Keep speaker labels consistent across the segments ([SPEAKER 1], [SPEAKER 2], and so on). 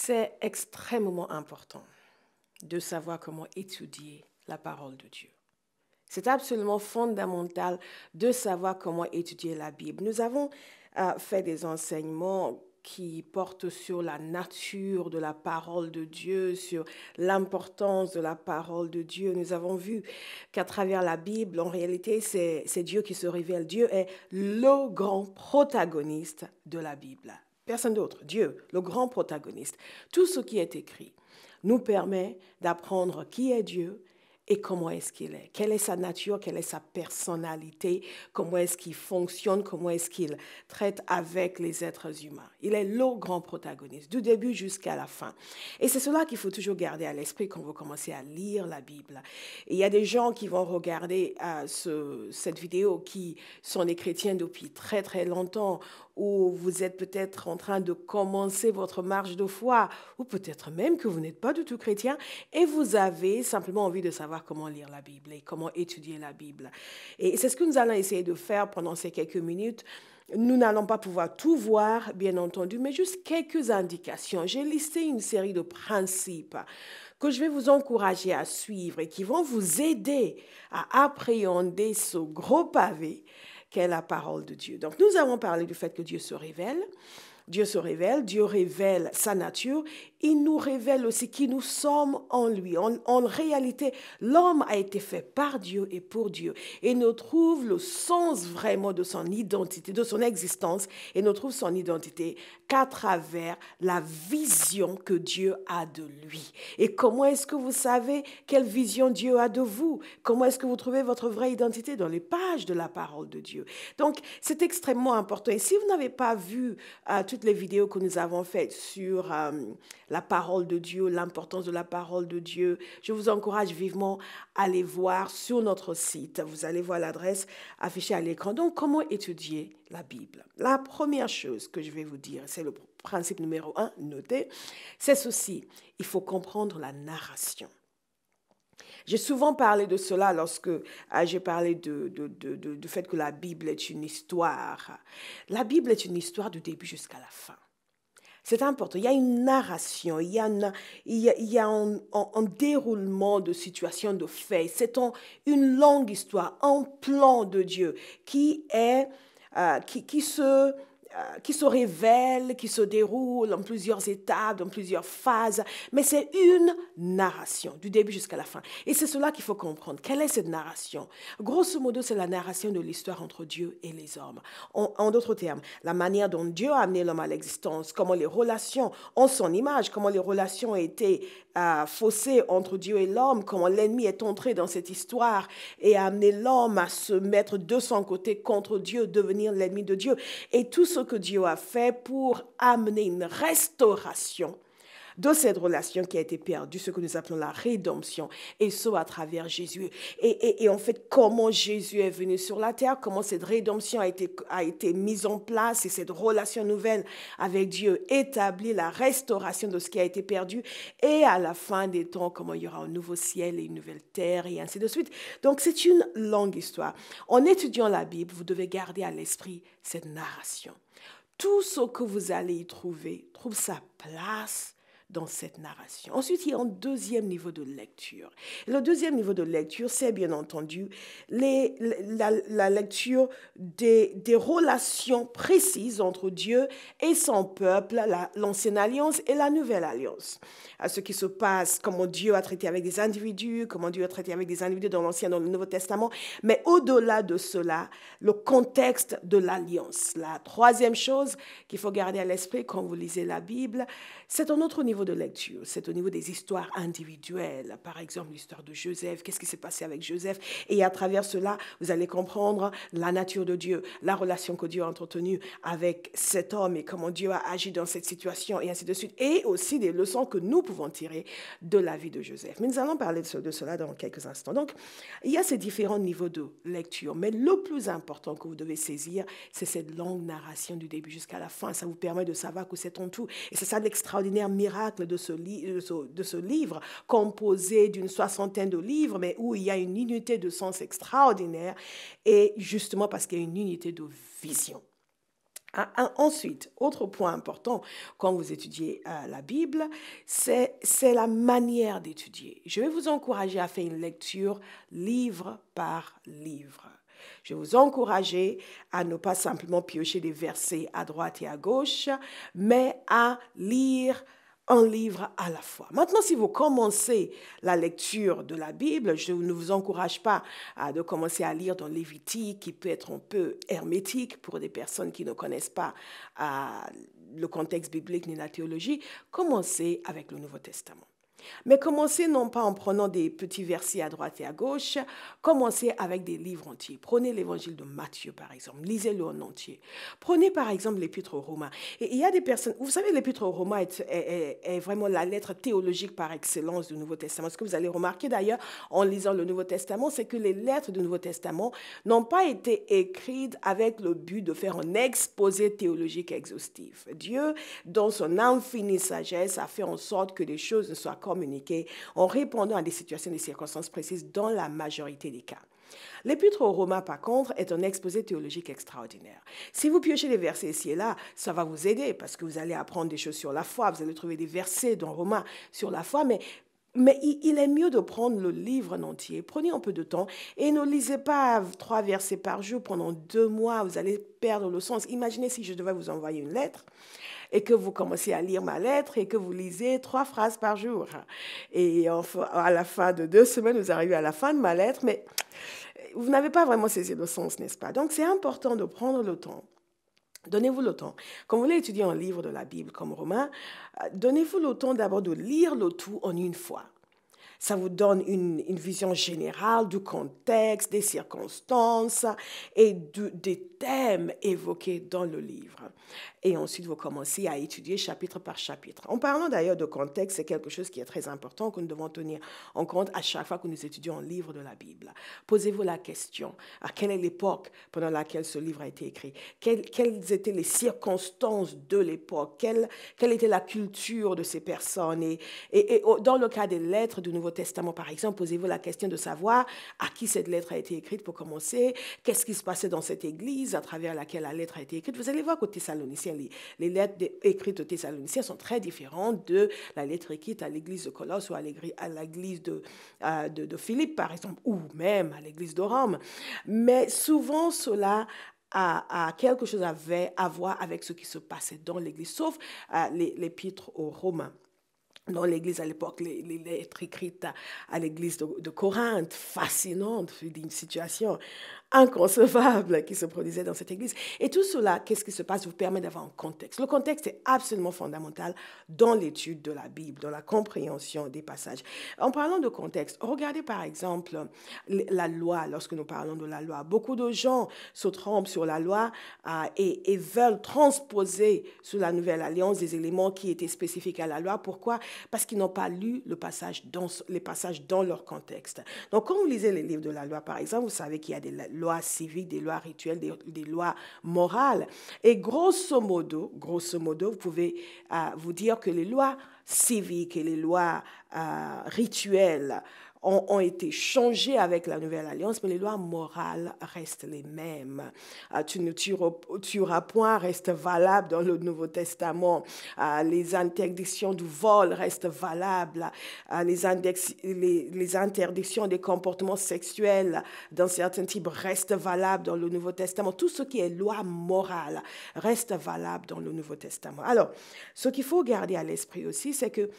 [SPEAKER 1] C'est extrêmement important de savoir comment étudier la parole de Dieu. C'est absolument fondamental de savoir comment étudier la Bible. Nous avons fait des enseignements qui portent sur la nature de la parole de Dieu, sur l'importance de la parole de Dieu. Nous avons vu qu'à travers la Bible, en réalité, c'est Dieu qui se révèle. Dieu est le grand protagoniste de la Bible. Personne d'autre, Dieu, le grand protagoniste. Tout ce qui est écrit nous permet d'apprendre qui est Dieu et comment est-ce qu'il est. Quelle est sa nature, quelle est sa personnalité, comment est-ce qu'il fonctionne, comment est-ce qu'il traite avec les êtres humains. Il est le grand protagoniste, du début jusqu'à la fin. Et c'est cela qu'il faut toujours garder à l'esprit quand vous commencez à lire la Bible. Et il y a des gens qui vont regarder cette vidéo qui sont des chrétiens depuis très très longtemps, ou vous êtes peut-être en train de commencer votre marche de foi, ou peut-être même que vous n'êtes pas du tout chrétien, et vous avez simplement envie de savoir comment lire la Bible et comment étudier la Bible. Et c'est ce que nous allons essayer de faire pendant ces quelques minutes. Nous n'allons pas pouvoir tout voir, bien entendu, mais juste quelques indications. J'ai listé une série de principes que je vais vous encourager à suivre et qui vont vous aider à appréhender ce gros pavé qu'est la parole de Dieu. Donc, nous avons parlé du fait que Dieu se révèle. Dieu se révèle, Dieu révèle sa nature, il nous révèle aussi qui nous sommes en lui. En réalité, l'homme a été fait par Dieu et pour Dieu. Et nous trouve le sens vraiment de son identité, de son existence, et nous trouve son identité qu'à travers la vision que Dieu a de lui. Et comment est-ce que vous savez quelle vision Dieu a de vous? Comment est-ce que vous trouvez votre vraie identité? Dans les pages de la parole de Dieu. Donc, c'est extrêmement important. Et si vous n'avez pas vu toutes les vidéos que nous avons faites sur la parole de Dieu, l'importance de la parole de Dieu, je vous encourage vivement à les voir sur notre site. Vous allez voir l'adresse affichée à l'écran. Donc, comment étudier la Bible? La première chose que je vais vous dire, c'est le principe numéro 1, notez, c'est ceci. Il faut comprendre la narration. J'ai souvent parlé de cela lorsque j'ai parlé du fait que la Bible est une histoire. La Bible est une histoire du début jusqu'à la fin. C'est important. Il y a une narration, il y a un déroulement de situations, de faits. C'est une longue histoire, un plan de Dieu qui se révèle, qui se déroule en plusieurs étapes, dans plusieurs phases, mais c'est une narration, du début jusqu'à la fin. Et c'est cela qu'il faut comprendre. Quelle est cette narration? Grosso modo, c'est la narration de l'histoire entre Dieu et les hommes. En d'autres termes, la manière dont Dieu a amené l'homme à l'existence, comment les relations ont son image, comment les relations ont été faussées entre Dieu et l'homme, comment l'ennemi est entré dans cette histoire et a amené l'homme à se mettre de son côté contre Dieu, devenir l'ennemi de Dieu. Et tout ce que Dieu a fait pour amener une restauration de cette relation qui a été perdue, ce que nous appelons la rédemption, et ce à travers Jésus. Et en fait, comment Jésus est venu sur la terre, comment cette rédemption a été mise en place, et cette relation nouvelle avec Dieu établit la restauration de ce qui a été perdu, et à la fin des temps, comment il y aura un nouveau ciel et une nouvelle terre, et ainsi de suite. Donc, c'est une longue histoire. En étudiant la Bible, vous devez garder à l'esprit cette narration. Tout ce que vous allez y trouve sa place dans cette narration. Ensuite, il y a un deuxième niveau de lecture. Le deuxième niveau de lecture, c'est bien entendu la lecture des relations précises entre Dieu et son peuple, l'ancienne alliance et la nouvelle alliance. À ce qui se passe, comment Dieu a traité avec des individus, comment Dieu a traité avec des individus dans l'Ancien et dans le Nouveau Testament, mais au-delà de cela, le contexte de l'alliance. La troisième chose qu'il faut garder à l'esprit quand vous lisez la Bible, c'est un autre niveau de lecture, c'est au niveau des histoires individuelles. Par exemple, l'histoire de Joseph, qu'est-ce qui s'est passé avec Joseph? Et à travers cela, vous allez comprendre la nature de Dieu, la relation que Dieu a entretenue avec cet homme et comment Dieu a agi dans cette situation et ainsi de suite. Et aussi des leçons que nous pouvons tirer de la vie de Joseph. Mais nous allons parler de cela dans quelques instants. Donc, il y a ces différents niveaux de lecture, mais le plus important que vous devez saisir, c'est cette longue narration du début jusqu'à la fin. Ça vous permet de savoir que c'est en tout. Et c'est ça l'extraordinaire miracle de ce livre, composé d'une 60aine de livres, mais où il y a une unité de sens extraordinaire, et justement parce qu'il y a une unité de vision. Ensuite, autre point important quand vous étudiez la Bible, c'est la manière d'étudier. Je vais vous encourager à faire une lecture livre par livre. Je vais vous encourager à ne pas simplement piocher des versets à droite et à gauche, mais à lire un livre à la fois. Maintenant, si vous commencez la lecture de la Bible, je ne vous encourage pas de commencer à lire dans Lévitique, qui peut être un peu hermétique pour des personnes qui ne connaissent pas le contexte biblique ni la théologie. Commencez avec le Nouveau Testament. Mais commencez non pas en prenant des petits versets à droite et à gauche, commencez avec des livres entiers. Prenez l'évangile de Matthieu, par exemple, lisez-le en entier. Prenez par exemple l'épître aux Romains. Et il y a des personnes, vous savez, l'épître aux Romains est vraiment la lettre théologique par excellence du Nouveau Testament. Ce que vous allez remarquer d'ailleurs en lisant le Nouveau Testament, c'est que les lettres du Nouveau Testament n'ont pas été écrites avec le but de faire un exposé théologique exhaustif. Dieu, dans son infinie sagesse, a fait en sorte que les choses ne soient communiquer en répondant à des situations, des circonstances précises dans la majorité des cas. L'Épître aux Romains, par contre, est un exposé théologique extraordinaire. Si vous piochez des versets ici et là, ça va vous aider parce que vous allez apprendre des choses sur la foi, vous allez trouver des versets dans Romains sur la foi, mais il est mieux de prendre le livre en entier. Prenez un peu de temps et ne lisez pas 3 versets par jour pendant 2 mois. Vous allez perdre le sens. Imaginez si je devais vous envoyer une lettre et que vous commencez à lire ma lettre et que vous lisez 3 phrases par jour. Et enfin, à la fin de 2 semaines, vous arrivez à la fin de ma lettre, mais vous n'avez pas vraiment saisi le sens, n'est-ce pas? Donc, c'est important de prendre le temps. Donnez-vous le temps. Quand vous voulez étudier un livre de la Bible comme Romains, donnez-vous le temps d'abord de lire le tout en une fois. Ça vous donne une vision générale du contexte, des circonstances et des thèmes évoqués dans le livre. Et ensuite, vous commencez à étudier chapitre par chapitre. En parlant d'ailleurs de contexte, c'est quelque chose qui est très important que nous devons tenir en compte à chaque fois que nous étudions un livre de la Bible. Posez-vous la question, à quelle est l'époque pendant laquelle ce livre a été écrit? Quelles étaient les circonstances de l'époque? Quelle était la culture de ces personnes? Et dans le cas des lettres du Nouveau Testament, par exemple, posez-vous la question de savoir à qui cette lettre a été écrite pour commencer, qu'est-ce qui se passait dans cette église à travers laquelle la lettre a été écrite. Vous allez voir qu'aux Thessaloniciens, les lettres écrites aux Thessaloniciens sont très différentes de la lettre écrite à l'église de Colosse ou à l'église de Philippe, par exemple, ou même à l'église de Rome. Mais souvent, cela a quelque chose à voir avec ce qui se passait dans l'église, sauf l'épître aux Romains. Dans l'église à l'époque, les lettres écrites à l'église de Corinthe, fascinantes, d'une situation inconcevable qui se produisait dans cette église. Et tout cela, qu'est-ce qui se passe, vous permet d'avoir un contexte. Le contexte est absolument fondamental dans l'étude de la Bible, dans la compréhension des passages. En parlant de contexte, regardez par exemple la loi, lorsque nous parlons de la loi. Beaucoup de gens se trompent sur la loi et veulent transposer sous la Nouvelle Alliance des éléments qui étaient spécifiques à la loi. Pourquoi? Parce qu'ils n'ont pas lu les passages dans leur contexte. Donc, quand vous lisez les livres de la loi, par exemple, vous savez qu'il y a des lois civiques, des lois rituelles, des lois morales. Et grosso modo, vous pouvez vous dire que les lois civiques et les lois rituelles ont été changées avec la Nouvelle Alliance, mais les lois morales restent les mêmes. Tu ne tueras point restent valables dans le Nouveau Testament. Les interdictions du vol restent valables. Les interdictions des comportements sexuels d'un certain type restent valables dans le Nouveau Testament. Tout ce qui est loi morale reste valable dans le Nouveau Testament. Alors, ce qu'il faut garder à l'esprit aussi, c'est que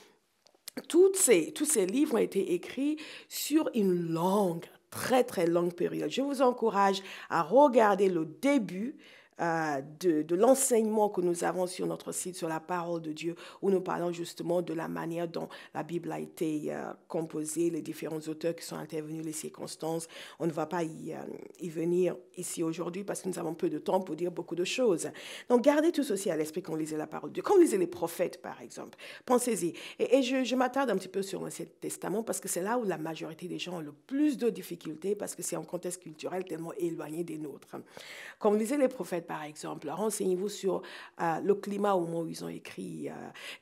[SPEAKER 1] tous ces livres ont été écrits sur une longue, très très longue période. Je vous encourage à regarder le début de l'enseignement que nous avons sur notre site, sur la parole de Dieu, où nous parlons justement de la manière dont la Bible a été composée, les différents auteurs qui sont intervenus, les circonstances. On ne va pas y venir ici aujourd'hui parce que nous avons peu de temps pour dire beaucoup de choses. Donc, gardez tout ceci à l'esprit quand vous lisez la parole de Dieu. Quand vous lisez les prophètes, par exemple, pensez-y. Et je m'attarde un petit peu sur l'Ancien Testament parce que c'est là où la majorité des gens ont le plus de difficultés parce que c'est un contexte culturel tellement éloigné des nôtres. Quand vous lisez les prophètes, prophètes, par exemple. Renseignez-vous sur le climat au moment où ils ont écrit,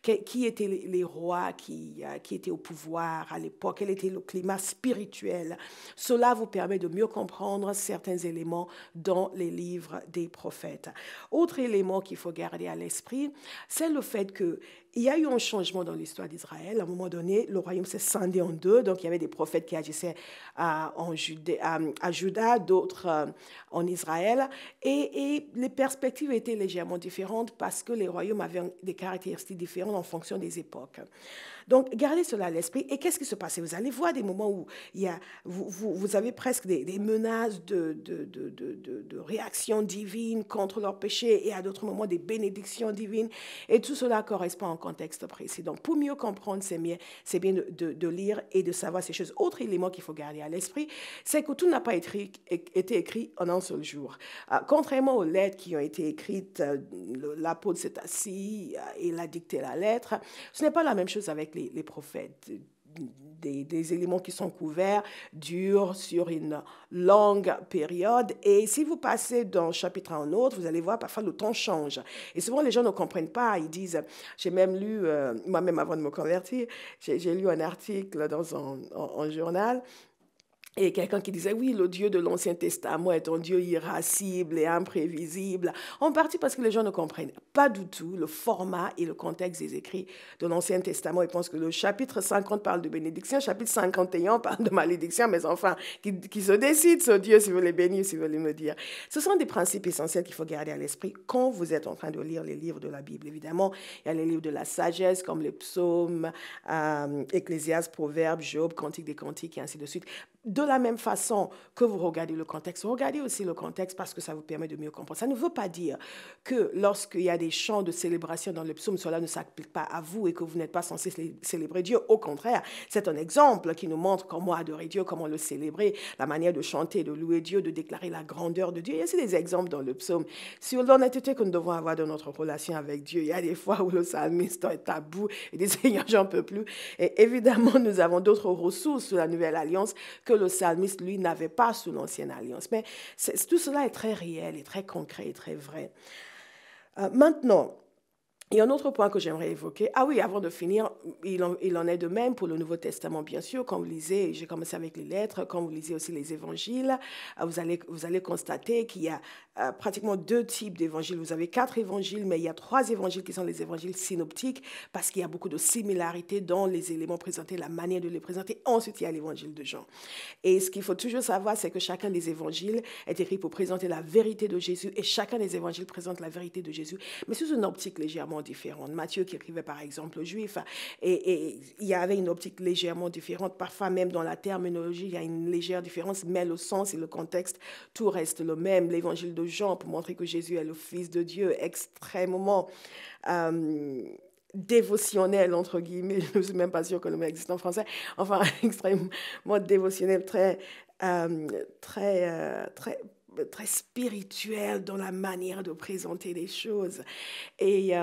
[SPEAKER 1] qui étaient les rois qui étaient au pouvoir à l'époque, quel était le climat spirituel. Cela vous permet de mieux comprendre certains éléments dans les livres des prophètes. Autre élément qu'il faut garder à l'esprit, c'est le fait qu'il y a eu un changement dans l'histoire d'Israël. À un moment donné, le royaume s'est scindé en deux. Donc, il y avait des prophètes qui agissaient à Juda, d'autres en Israël. Et les perspectives étaient légèrement différentes parce que les royaumes avaient des caractéristiques différentes en fonction des époques. Donc, gardez cela à l'esprit. Et qu'est-ce qui se passait? Vous allez voir des moments où vous avez presque des menaces de réaction divine contre leur péché et à d'autres moments des bénédictions divines. Et tout cela correspond à un contexte précis. Donc, pour mieux comprendre, c'est bien de lire et de savoir ces choses. Autre élément qu'il faut garder à l'esprit, c'est que tout n'a pas été écrit en un seul jour. Contrairement aux lettres qui ont été écrites, l'apôtre s'est assis et il a dicté la lettre, ce n'est pas la même chose avec les prophètes. Des éléments qui sont couverts durent sur une longue période. Et si vous passez d'un chapitre à un autre, vous allez voir, parfois le temps change. Et souvent, les gens ne comprennent pas. Ils disent, j'ai même lu, moi-même avant de me convertir, j'ai lu un article dans un journal. Et quelqu'un qui disait, oui, le Dieu de l'Ancien Testament est un Dieu irascible et imprévisible, en partie parce que les gens ne comprennent pas du tout le format et le contexte des écrits de l'Ancien Testament. Ils pensent que le chapitre 50 parle de bénédiction, le chapitre 51 parle de malédiction, mais enfin, qui se décide, ce Dieu, si vous voulez bénir, si vous voulez me dire. Ce sont des principes essentiels qu'il faut garder à l'esprit quand vous êtes en train de lire les livres de la Bible. Évidemment, il y a les livres de la sagesse, comme les psaumes, Ecclésiaste, Proverbes, Job, Cantique des Cantiques, et ainsi de suite. De la même façon que vous regardez le contexte, regardez aussi le contexte parce que ça vous permet de mieux comprendre. Ça ne veut pas dire que lorsqu'il y a des chants de célébration dans le psaume, cela ne s'applique pas à vous et que vous n'êtes pas censé célébrer Dieu. Au contraire, c'est un exemple qui nous montre comment adorer Dieu, comment le célébrer, la manière de chanter, de louer Dieu, de déclarer la grandeur de Dieu. Il y a aussi des exemples dans le psaume sur l'honnêteté que nous devons avoir dans notre relation avec Dieu. Il y a des fois où le psalmiste est à bout et dit Seigneur, j'en peux plus. Et évidemment, nous avons d'autres ressources sous la nouvelle alliance que le psalmiste, lui, n'avait pas sous l'ancienne alliance. Mais tout cela est très réel et très concret et très vrai. Maintenant, il y a un autre point que j'aimerais évoquer. Ah oui, avant de finir, il en est de même pour le Nouveau Testament, bien sûr. Quand vous lisez, j'ai commencé avec les lettres, quand vous lisez aussi les évangiles, vous allez constater qu'il y a pratiquement deux types d'évangiles. Vous avez 4 évangiles, mais il y a 3 évangiles qui sont les évangiles synoptiques parce qu'il y a beaucoup de similarités dans les éléments présentés, la manière de les présenter. Ensuite, il y a l'évangile de Jean. Et ce qu'il faut toujours savoir, c'est que chacun des évangiles est écrit pour présenter la vérité de Jésus et chacun des évangiles présente la vérité de Jésus, mais sous une optique légèrement différente. Matthieu qui écrivait par exemple aux Juifs, et il y avait une optique légèrement différente. Parfois même dans la terminologie, il y a une légère différence, mais le sens et le contexte, tout reste le même. L'évangile de Jean, pour montrer que Jésus est le Fils de Dieu, extrêmement dévotionnel, entre guillemets, je ne suis même pas sûre que le mot existe en français, enfin, extrêmement dévotionnel, très spirituel dans la manière de présenter les choses. Et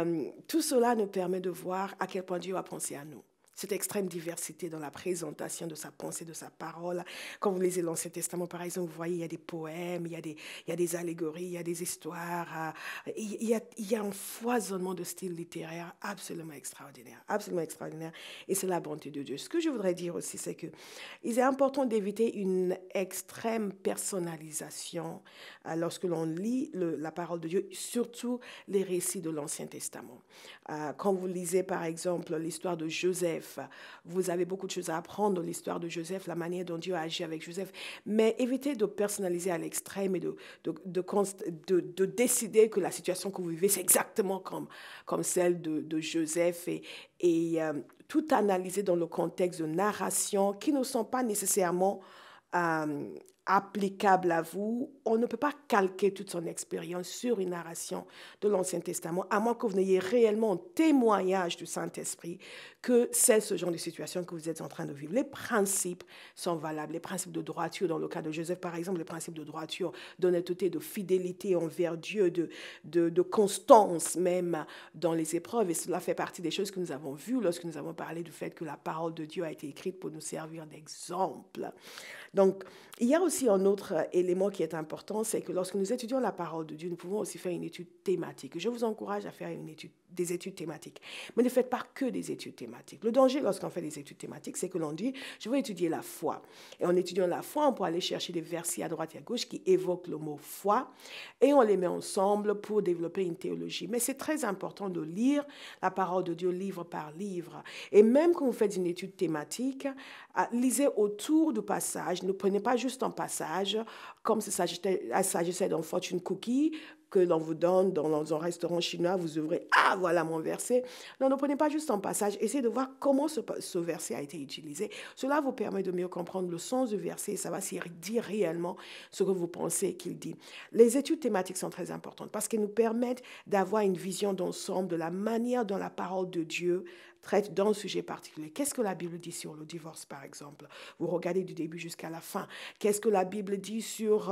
[SPEAKER 1] tout cela nous permet de voir à quel point Dieu a pensé à nous. Cette extrême diversité dans la présentation de sa pensée, de sa parole. Quand vous lisez l'Ancien Testament, par exemple, vous voyez, il y a des poèmes, il y a des allégories, il y a des histoires. Il y a un foisonnement de styles littéraires absolument extraordinaire. Absolument extraordinaire. Et c'est la bonté de Dieu. Ce que je voudrais dire aussi, c'est qu'il est important d'éviter une extrême personnalisation lorsque l'on lit la parole de Dieu, surtout les récits de l'Ancien Testament. Quand vous lisez, par exemple, l'histoire de Joseph, vous avez beaucoup de choses à apprendre de l'histoire de Joseph, la manière dont Dieu a agi avec Joseph, mais évitez de personnaliser à l'extrême et de décider que la situation que vous vivez, c'est exactement comme celle de Joseph et tout analyser dans le contexte de narration qui ne sont pas nécessairement applicable à vous. On ne peut pas calquer toute son expérience sur une narration de l'Ancien Testament, à moins que vous n'ayez réellement un témoignage du Saint-Esprit que c'est ce genre de situation que vous êtes en train de vivre. Les principes sont valables, les principes de droiture, dans le cas de Joseph, par exemple, les principes de droiture, d'honnêteté, de fidélité envers Dieu, de constance même dans les épreuves. Et cela fait partie des choses que nous avons vues lorsque nous avons parlé du fait que la parole de Dieu a été écrite pour nous servir d'exemple. Donc, il y a aussi aussi un autre élément qui est important, c'est que lorsque nous étudions la parole de Dieu, nous pouvons aussi faire une étude thématique. Je vous encourage à faire des études thématiques. Mais ne faites pas que des études thématiques. Le danger lorsqu'on fait des études thématiques, c'est que l'on dit, je veux étudier la foi. Et en étudiant la foi, on peut aller chercher des versets à droite et à gauche qui évoquent le mot foi et on les met ensemble pour développer une théologie. Mais c'est très important de lire la parole de Dieu livre par livre. Et même quand vous faites une étude thématique, lisez autour du passage. Ne prenez pas juste un passage comme s'il s'agissait d'un fortune cookie que l'on vous donne dans un restaurant chinois, vous ouvrez, ah, voilà mon verset. Non, ne prenez pas juste un passage, essayez de voir comment ce verset a été utilisé. Cela vous permet de mieux comprendre le sens du verset et savoir s'il dit réellement ce que vous pensez qu'il dit. Les études thématiques sont très importantes parce qu'elles nous permettent d'avoir une vision d'ensemble de la manière dont la parole de Dieu traite d'un sujet particulier. Qu'est-ce que la Bible dit sur le divorce, par exemple? Vous regardez du début jusqu'à la fin. Qu'est-ce que la Bible dit sur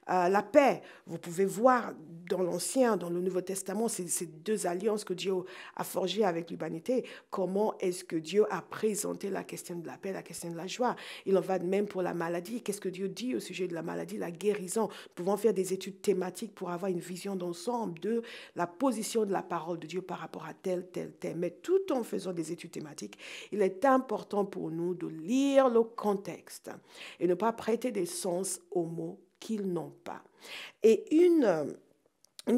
[SPEAKER 1] la paix? Vous pouvez voir dans l'Ancien, dans le Nouveau Testament, ces deux alliances que Dieu a forgées avec l'humanité. Comment est-ce que Dieu a présenté la question de la paix, la question de la joie? Il en va de même pour la maladie. Qu'est-ce que Dieu dit au sujet de la maladie, la guérison? Nous pouvons faire des études thématiques pour avoir une vision d'ensemble de la position de la parole de Dieu par rapport à tel thème. Mais tout en faisant des études thématiques, il est important pour nous de lire le contexte et ne pas prêter des sens aux mots qu'ils n'ont pas. Et une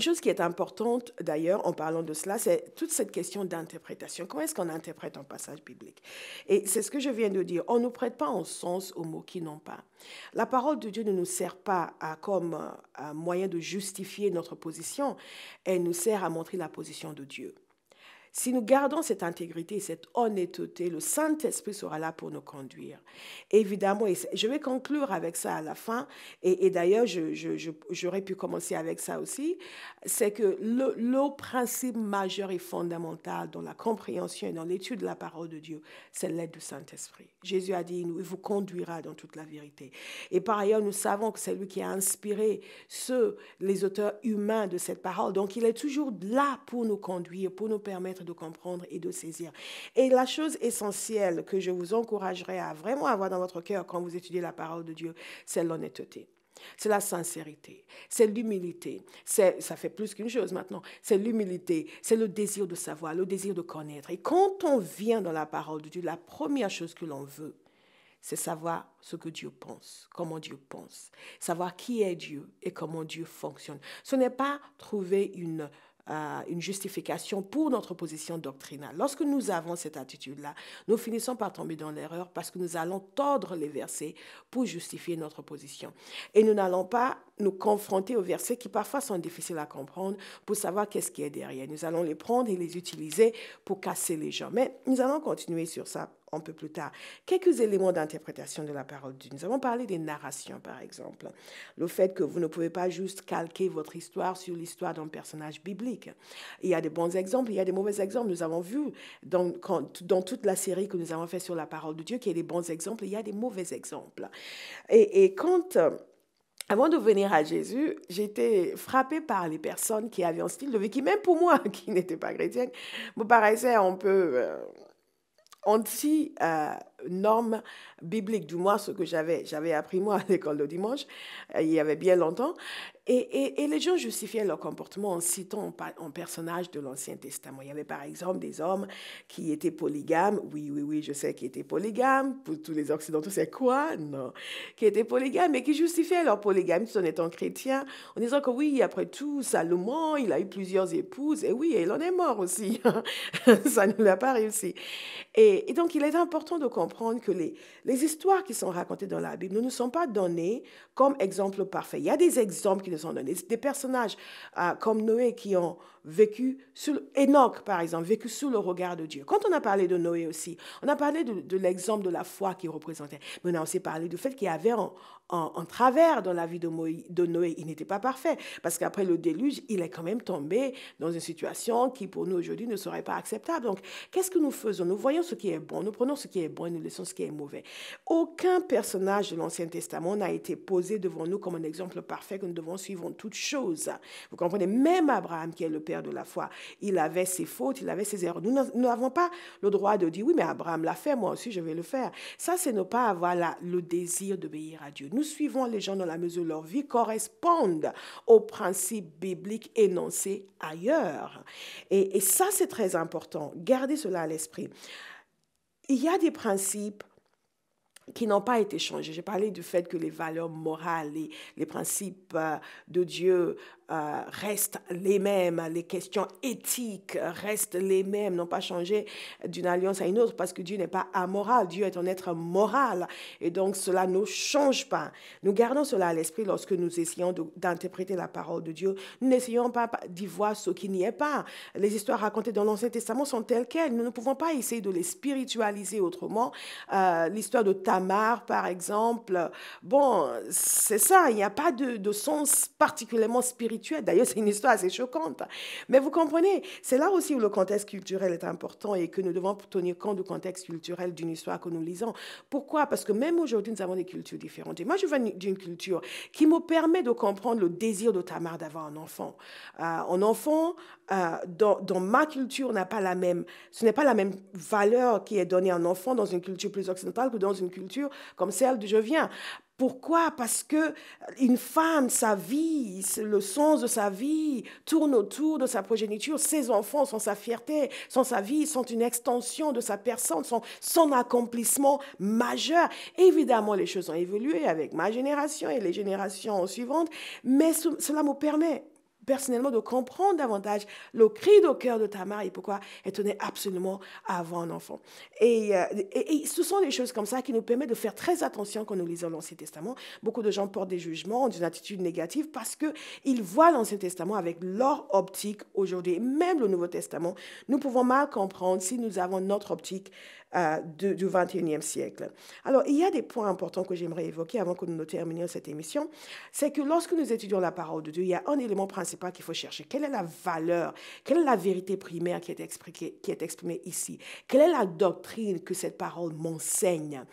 [SPEAKER 1] chose qui est importante, d'ailleurs, en parlant de cela, c'est toute cette question d'interprétation. Comment est-ce qu'on interprète un passage biblique? Et c'est ce que je viens de dire. On ne prête pas un sens aux mots qui n'ont pas. La parole de Dieu ne nous sert pas comme un moyen de justifier notre position. Elle nous sert à montrer la position de Dieu. Si nous gardons cette intégrité, cette honnêteté, le Saint-Esprit sera là pour nous conduire. Évidemment, et je vais conclure avec ça à la fin, et d'ailleurs, j'aurais pu commencer avec ça aussi, c'est que le principe majeur et fondamental dans la compréhension et dans l'étude de la parole de Dieu, c'est l'aide du Saint-Esprit. Jésus a dit, il vous conduira dans toute la vérité. Et par ailleurs, nous savons que c'est lui qui a inspiré les auteurs humains de cette parole. Donc, il est toujours là pour nous conduire, pour nous permettre de comprendre et de saisir. Et la chose essentielle que je vous encouragerais à vraiment avoir dans votre cœur quand vous étudiez la parole de Dieu, c'est l'honnêteté. C'est la sincérité, c'est l'humilité, ça fait plus qu'une chose maintenant, c'est l'humilité, c'est le désir de savoir, le désir de connaître. Et quand on vient dans la parole de Dieu, la première chose que l'on veut, c'est savoir ce que Dieu pense, comment Dieu pense, savoir qui est Dieu et comment Dieu fonctionne. Ce n'est pas trouver une justification pour notre position doctrinale. Lorsque nous avons cette attitude-là, nous finissons par tomber dans l'erreur parce que nous allons tordre les versets pour justifier notre position. Et nous n'allons pas nous confronter aux versets qui parfois sont difficiles à comprendre pour savoir qu'est-ce qui est derrière. Nous allons les prendre et les utiliser pour casser les gens. Mais nous allons continuer sur ça un peu plus tard. Quelques éléments d'interprétation de la parole de Dieu. Nous avons parlé des narrations, par exemple. Le fait que vous ne pouvez pas juste calquer votre histoire sur l'histoire d'un personnage biblique. Il y a des bons exemples, il y a des mauvais exemples. Nous avons vu dans toute la série que nous avons fait sur la parole de Dieu qu'il y a des bons exemples, il y a des mauvais exemples. Et quand... Avant de venir à Jésus, j'étais frappée par les personnes qui avaient un style de vie qui, même pour moi, qui n'était pas chrétienne, me paraissait un peu anti-normes bibliques, du moins ce que j'avais appris moi à l'école le dimanche, il y avait bien longtemps. Et les gens justifiaient leur comportement en citant un personnage de l'Ancien Testament. Il y avait par exemple des hommes qui étaient polygames. Oui, je sais qu'ils étaient polygames. Pour tous les Occidentaux, c'est quoi? Non. Qui étaient polygames et qui justifiaient leur polygamie en étant chrétiens, en disant que oui, après tout, Salomon, il a eu plusieurs épouses. Et oui, il en est mort aussi. Ça ne lui a pas réussi. Et donc, il est important de comprendre que les histoires qui sont racontées dans la Bible ne nous sont pas données comme exemple parfait. Il y a des exemples qui nous sont donnés. Des personnages comme Noé qui ont vécu, Enoch par exemple, vécu sous le regard de Dieu. Quand on a parlé de Noé aussi, on a parlé de l'exemple de la foi qu'il représentait. Mais on a aussi parlé du fait qu'il y avait un travers dans la vie de Noé. Il n'était pas parfait parce qu'après le déluge, il est quand même tombé dans une situation qui pour nous aujourd'hui ne serait pas acceptable. Donc, qu'est-ce que nous faisons? Nous voyons ce qui est bon, nous prenons ce qui est bon et nous adolescents ce qui est mauvais. Aucun personnage de l'Ancien Testament n'a été posé devant nous comme un exemple parfait que nous devons suivre en toutes choses. Vous comprenez? Même Abraham, qui est le père de la foi, il avait ses fautes, il avait ses erreurs. Nous n'avons pas le droit de dire, oui, mais Abraham l'a fait, moi aussi je vais le faire. Ça, c'est ne pas avoir le désir d'obéir à Dieu. Nous suivons les gens dans la mesure où leur vie correspondent aux principes bibliques énoncés ailleurs. Et ça, c'est très important. Gardez cela à l'esprit. Il y a des principes qui n'ont pas été changés. J'ai parlé du fait que les valeurs morales, les principes de Dieu restent les mêmes, les questions éthiques restent les mêmes, n'ont pas changé d'une alliance à une autre parce que Dieu n'est pas amoral, Dieu est un être moral et donc cela ne change pas. Nous gardons cela à l'esprit lorsque nous essayons d'interpréter la parole de Dieu. Nous n'essayons pas d'y voir ce qui n'y est pas. Les histoires racontées dans l'Ancien Testament sont telles quelles. Nous ne pouvons pas essayer de les spiritualiser autrement. L'histoire de Tamar, par exemple, bon, c'est ça, il n'y a pas de sens particulièrement spirituel. D'ailleurs, c'est une histoire assez choquante. Mais vous comprenez, c'est là aussi où le contexte culturel est important et que nous devons tenir compte du contexte culturel d'une histoire que nous lisons. Pourquoi? Parce que même aujourd'hui, nous avons des cultures différentes. Et moi, je viens d'une culture qui me permet de comprendre le désir de Tamar d'avoir un enfant. Un enfant, dans ma culture, n'a pas la même, ce n'est pas la même valeur qui est donnée à un enfant dans une culture plus occidentale que dans une culture comme celle d'où je viens. Pourquoi? Parce que une femme, sa vie, le sens de sa vie tourne autour de sa progéniture. Ses enfants sont sa fierté, sont sa vie, sont une extension de sa personne, sont son accomplissement majeur. Évidemment, les choses ont évolué avec ma génération et les générations suivantes, mais cela me permet personnellement de comprendre davantage le cri de cœur de Tamar et pourquoi elle tenait absolument à avoir un enfant. Et ce sont des choses comme ça qui nous permettent de faire très attention quand nous lisons l'Ancien Testament. Beaucoup de gens portent des jugements, ont une attitude négative parce qu'ils voient l'Ancien Testament avec leur optique aujourd'hui. Même le Nouveau Testament, nous pouvons mal comprendre si nous avons notre optique du 21e siècle. Alors, il y a des points importants que j'aimerais évoquer avant que nous ne terminions cette émission. C'est que lorsque nous étudions la parole de Dieu, il y a un élément principal qu'il faut chercher. Quelle est la valeur, quelle est la vérité primaire qui est exprimée ici? Quelle est la doctrine que cette parole m'enseigne?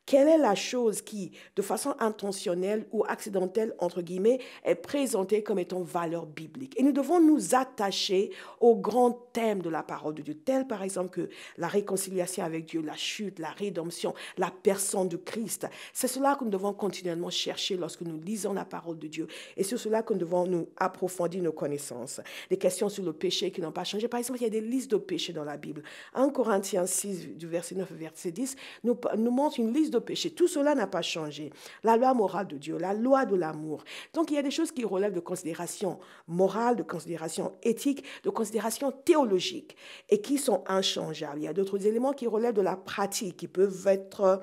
[SPEAKER 1] Quelle est la chose qui, de façon intentionnelle ou accidentelle, entre guillemets, est présentée comme étant valeur biblique? Et nous devons nous attacher aux grands thèmes de la parole de Dieu, tels par exemple que la réconciliation avec Dieu, la chute, la rédemption, la personne de Christ. C'est cela que nous devons continuellement chercher lorsque nous lisons la parole de Dieu. Et c'est cela que nous devons nous approfondir nos connaissances. Des questions sur le péché qui n'ont pas changé. Par exemple, il y a des listes de péchés dans la Bible. 1 Corinthiens 6, du verset 9 au verset 10, nous montre une liste de péchés. Tout cela n'a pas changé. La loi morale de Dieu, la loi de l'amour. Donc, il y a des choses qui relèvent de considérations morales, de considérations éthiques, de considérations théologiques et qui sont inchangeables. Il y a d'autres éléments qui relèvent de la pratique, qui peuvent être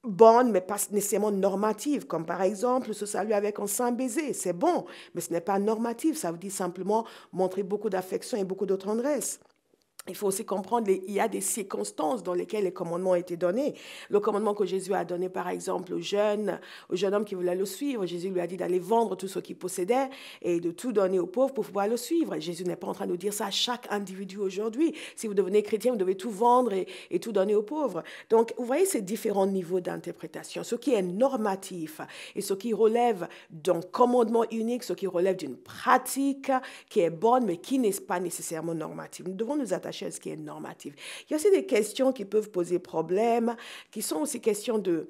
[SPEAKER 1] bonnes, mais pas nécessairement normatives, comme par exemple se saluer avec un saint baiser. C'est bon, mais ce n'est pas normatif. Ça veut dire simplement montrer beaucoup d'affection et beaucoup de tendresse. Il faut aussi comprendre qu'il y a des circonstances dans lesquelles les commandements ont été donnés. Le commandement que Jésus a donné, par exemple, au jeune homme qui voulait le suivre, Jésus lui a dit d'aller vendre tout ce qu'il possédait et de tout donner aux pauvres pour pouvoir le suivre. Jésus n'est pas en train de dire ça à chaque individu aujourd'hui. Si vous devenez chrétien, vous devez tout vendre et tout donner aux pauvres. Donc, vous voyez ces différents niveaux d'interprétation. Ce qui est normatif et ce qui relève d'un commandement unique, ce qui relève d'une pratique qui est bonne, mais qui n'est pas nécessairement normative. Nous devons nous attacher à ce qui est normatif. Il y a aussi des questions qui peuvent poser problème, qui sont aussi questions de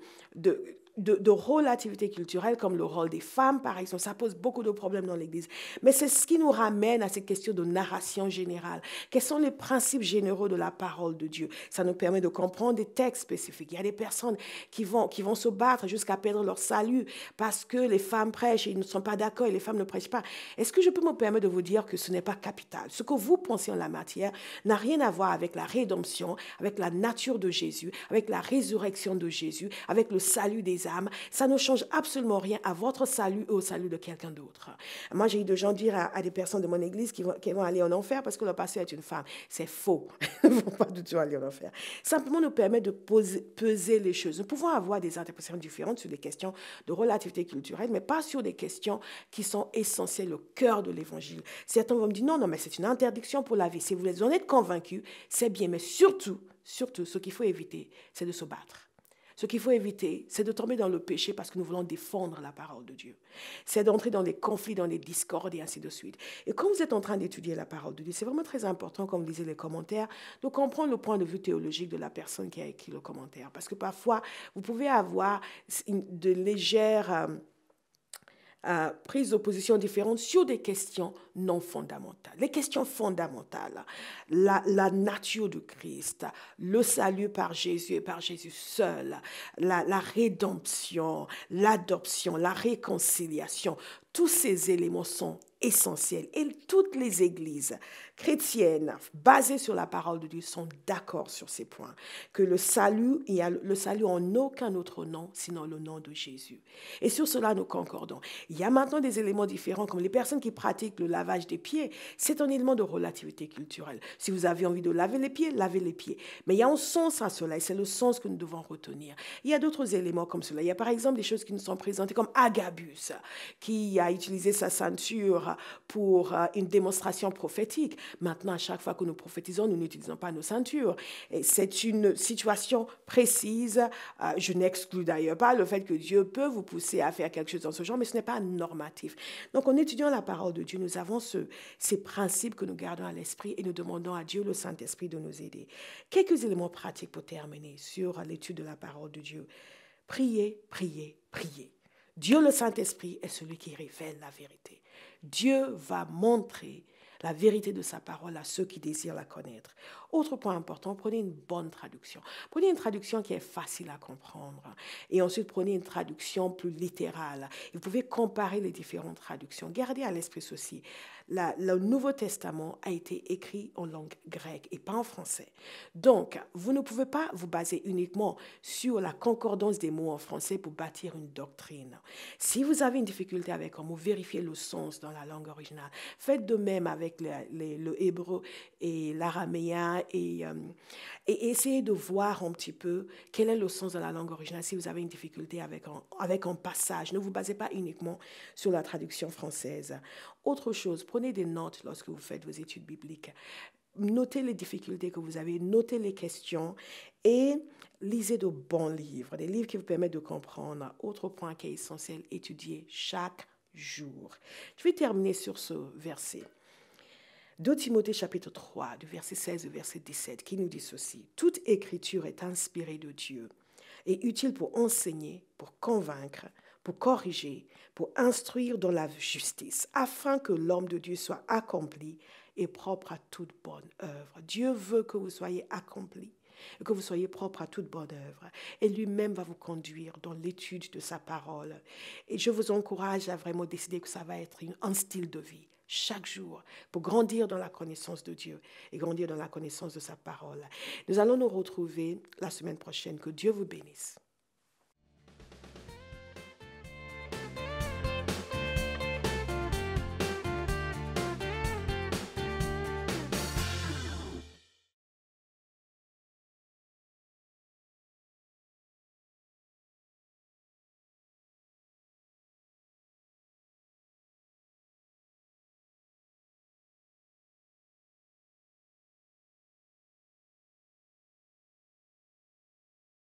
[SPEAKER 1] relativité culturelle, comme le rôle des femmes, par exemple. Ça pose beaucoup de problèmes dans l'Église. Mais c'est ce qui nous ramène à cette question de narration générale. Quels sont les principes généraux de la parole de Dieu? Ça nous permet de comprendre des textes spécifiques. Il y a des personnes qui vont se battre jusqu'à perdre leur salut parce que les femmes prêchent et ils ne sont pas d'accord et les femmes ne prêchent pas. Est-ce que je peux me permettre de vous dire que ce n'est pas capital? Ce que vous pensez en la matière n'a rien à voir avec la rédemption, avec la nature de Jésus, avec la résurrection de Jésus, avec le salut des âmes. Ça ne change absolument rien à votre salut et au salut de quelqu'un d'autre. Moi, j'ai eu de gens dire à des personnes de mon église qui vont aller en enfer parce que leur pasteur est une femme. C'est faux. Ils ne vont pas du tout aller en enfer. Simplement nous permet de peser les choses. Nous pouvons avoir des interprétations différentes sur des questions de relativité culturelle, mais pas sur des questions qui sont essentielles au cœur de l'évangile. Certains vont me dire non, mais c'est une interdiction pour la vie. Si vous en êtes convaincus, c'est bien, mais surtout, surtout, ce qu'il faut éviter, c'est de se battre. Ce qu'il faut éviter, c'est de tomber dans le péché parce que nous voulons défendre la parole de Dieu. C'est d'entrer dans des conflits, dans des discordes et ainsi de suite. Et quand vous êtes en train d'étudier la parole de Dieu, c'est vraiment très important, comme vous lisez les commentaires, de comprendre le point de vue théologique de la personne qui a écrit le commentaire. Parce que parfois, vous pouvez avoir de légères prises de position différentes sur des questions non fondamentales. Les questions fondamentales, la nature de Christ, le salut par Jésus et par Jésus seul, la rédemption, l'adoption, la réconciliation, tous ces éléments sont essentiels. Et toutes les églises chrétiennes basées sur la parole de Dieu sont d'accord sur ces points. Que le salut, il y a le salut en aucun autre nom, sinon le nom de Jésus. Et sur cela, nous concordons. Il y a maintenant des éléments différents, comme les personnes qui pratiquent le lavage des pieds. C'est un élément de relativité culturelle. Si vous avez envie de laver les pieds, lavez les pieds. Mais il y a un sens à cela, et c'est le sens que nous devons retenir. Il y a d'autres éléments comme cela. Il y a par exemple des choses qui nous sont présentées comme Agabus, qui a utilisé sa ceinture pour une démonstration prophétique. Maintenant, à chaque fois que nous prophétisons, nous n'utilisons pas nos ceintures. Et c'est une situation précise. Je n'exclus d'ailleurs pas le fait que Dieu peut vous pousser à faire quelque chose dans ce genre, mais ce n'est pas normatif. Donc, en étudiant la parole de Dieu, nous avons ces principes que nous gardons à l'esprit et nous demandons à Dieu, le Saint-Esprit, de nous aider. Quelques éléments pratiques pour terminer sur l'étude de la parole de Dieu. Priez, priez, priez. Dieu, le Saint-Esprit, est celui qui révèle la vérité. Dieu va montrer la vérité de sa parole à ceux qui désirent la connaître. Autre point important, prenez une bonne traduction. Prenez une traduction qui est facile à comprendre. Et ensuite, prenez une traduction plus littérale. Vous pouvez comparer les différentes traductions. Gardez à l'esprit ceci. Le Nouveau Testament a été écrit en langue grecque et pas en français. Donc, vous ne pouvez pas vous baser uniquement sur la concordance des mots en français pour bâtir une doctrine. Si vous avez une difficulté avec un mot, vérifiez le sens dans la langue originale. Faites de même avec le hébreu et l'araméen et essayez de voir un petit peu quel est le sens de la langue originale si vous avez une difficulté avec un passage. Ne vous basez pas uniquement sur la traduction française. Autre chose, prenez des notes lorsque vous faites vos études bibliques. Notez les difficultés que vous avez, notez les questions et lisez de bons livres, des livres qui vous permettent de comprendre. Autre point qui est essentiel, étudiez chaque jour. Je vais terminer sur ce verset. 2 Timothée chapitre 3, du verset 16 au verset 17, qui nous dit ceci. « Toute écriture est inspirée de Dieu et utile pour enseigner, pour convaincre, pour corriger, pour instruire dans la justice, afin que l'homme de Dieu soit accompli et propre à toute bonne œuvre. » Dieu veut que vous soyez accomplis et que vous soyez propre à toute bonne œuvre. Et lui-même va vous conduire dans l'étude de sa parole. Et je vous encourage à vraiment décider que ça va être un style de vie chaque jour pour grandir dans la connaissance de Dieu et grandir dans la connaissance de sa parole. Nous allons nous retrouver la semaine prochaine. Que Dieu vous bénisse.